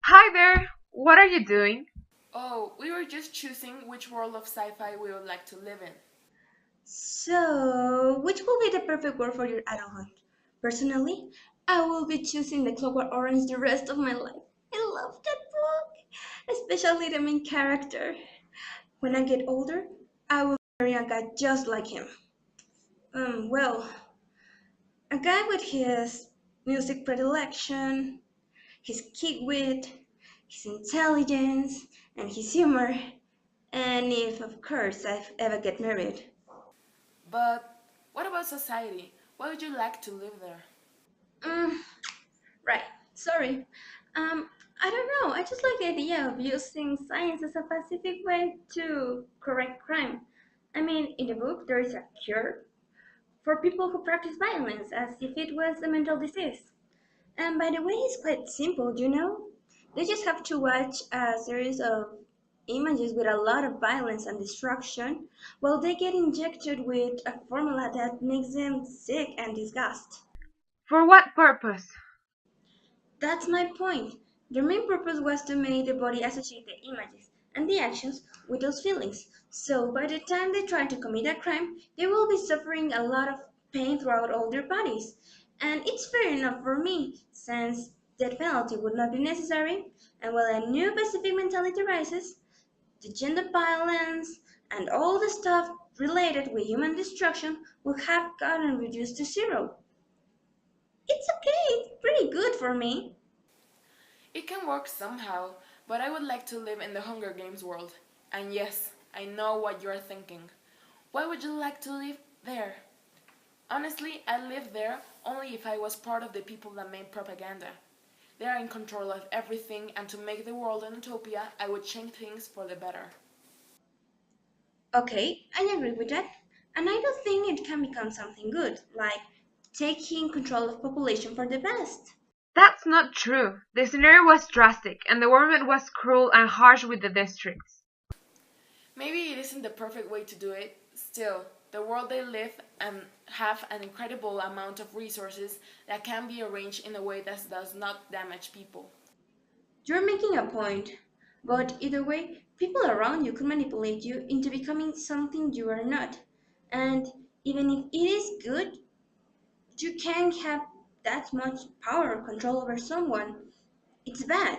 Hi there! What are you doing? Oh, we were just choosing which world of sci-fi we would like to live in. So, which will be the perfect world for your adulthood? Personally, I will be choosing the Clockwork Orange the rest of my life. I love that book, especially the main character. When I get older, I will marry a guy just like him. Well, a guy with his music predilection, his kid wit, his intelligence, and his humor, and if, of course, I ever get married. But what about society? Why would you like to live there? Mm, right, sorry. I don't know, I just like the idea of using science as a pacific way to correct crime. I mean, in the book, there is a cure for people who practice violence as if it was a mental disease. And by the way, it's quite simple, you know? They just have to watch a series of images with a lot of violence and destruction while they get injected with a formula that makes them sick and disgust. For what purpose? That's my point. Their main purpose was to make the body associate the images and the actions with those feelings. So by the time they try to commit a crime, they will be suffering a lot of pain throughout all their bodies. And it's fair enough for me, since death penalty would not be necessary, and while a new Pacific mentality rises, the gender violence and all the stuff related with human destruction will have gotten reduced to zero. It's okay, it's pretty good for me. It can work somehow, but I would like to live in the Hunger Games world. And yes, I know what you're thinking. Why would you like to live there? Honestly, I live there only if I was part of the people that made propaganda. They are in control of everything, and to make the world an utopia, I would change things for the better. Okay, I agree with that. And I do think it can become something good, like taking control of population for the best. That's not true. The scenario was drastic, and the government was cruel and harsh with the districts. Maybe it isn't the perfect way to do it. Still, the world they live and have an incredible amount of resources that can be arranged in a way that does not damage people. You're making a point, but either way, people around you could manipulate you into becoming something you are not. And even if it is good, you can't have that much power or control over someone. It's bad.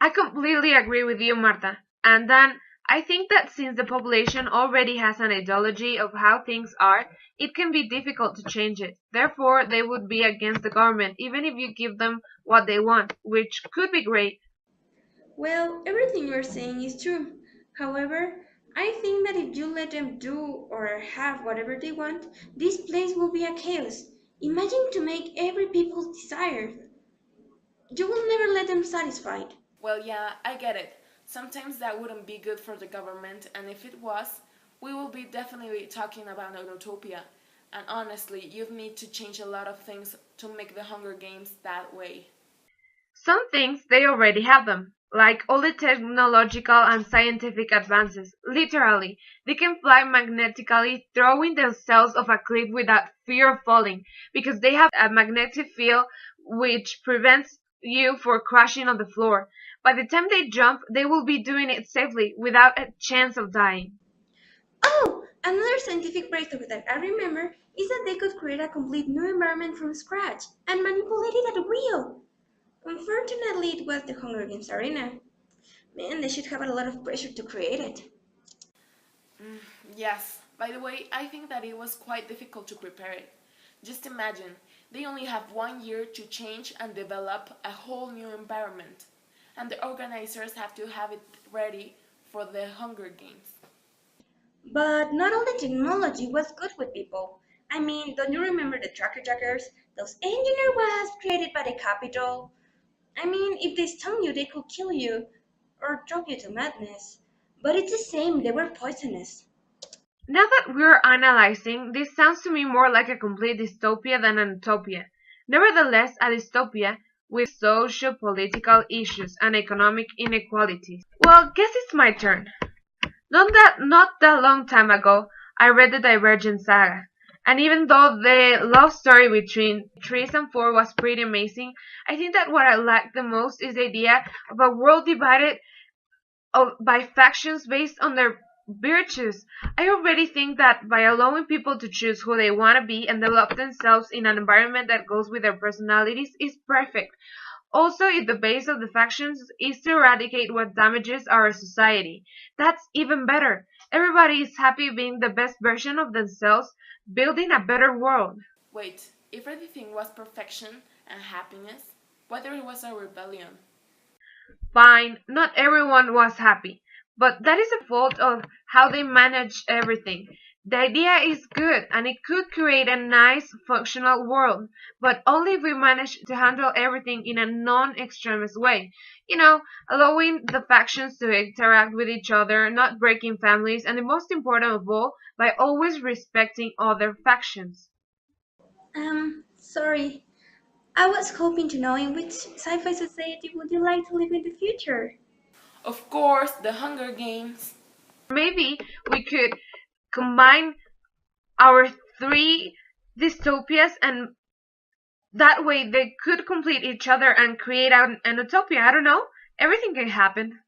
I completely agree with you, Marta. And then, I think that since the population already has an ideology of how things are, it can be difficult to change it. Therefore, they would be against the government even if you give them what they want, which could be great. Well, everything you're saying is true. However, I think that if you let them do or have whatever they want, this place will be a chaos. Imagine to make every people's desire. You will never let them satisfied. Well, yeah, I get it. Sometimes that wouldn't be good for the government, and if it was, we will be definitely talking about an utopia. And honestly, you'd need to change a lot of things to make the Hunger Games that way. Some things they already have them, like all the technological and scientific advances. Literally, they can fly magnetically, throwing themselves off a cliff without fear of falling, because they have a magnetic field which prevents you from crashing on the floor. By the time they jump, they will be doing it safely, without a chance of dying. Oh, another scientific breakthrough that I remember is that they could create a complete new environment from scratch and manipulate it at will. Unfortunately, it was the Hunger Games arena. Man, they should have a lot of pressure to create it. Yes, by the way, I think that it was quite difficult to prepare it. Just imagine, they only have 1 year to change and develop a whole new environment, and the organizers have to have it ready for the Hunger Games. But not all the technology was good with people. I mean, don't you remember the tracker jackers? Those engineer was created by the Capitol. I mean, if they stung you, they could kill you or choke you to madness. But it's the same, they were poisonous. Now that we're analyzing, this sounds to me more like a complete dystopia than an utopia. Nevertheless, a dystopia with socio-political issues and economic inequalities. Well, guess it's my turn. Not that long time ago, I read the Divergent saga, And even though the love story between Therese and Ford was pretty amazing, I think that what I like the most is the idea of a world divided by factions based on their virtues. I already think that by allowing people to choose who they want to be and develop themselves in an environment that goes with their personalities is perfect. Also, if the base of the factions is to eradicate what damages our society, that's even better. Everybody is happy being the best version of themselves, building a better world. Wait, if everything was perfection and happiness, whether it was a rebellion? Fine, not everyone was happy, but that is a fault of how they managed everything. The idea is good and it could create a nice functional world, but only if we manage to handle everything in a non-extremist way. Allowing the factions to interact with each other, not breaking families, and the most important of all, by always respecting other factions. Sorry. I was hoping to know in which sci-fi society would you like to live in the future? Of course, the Hunger Games. Maybe we could combine our three dystopias, and that way they could complete each other and create an utopia. I don't know. Everything can happen.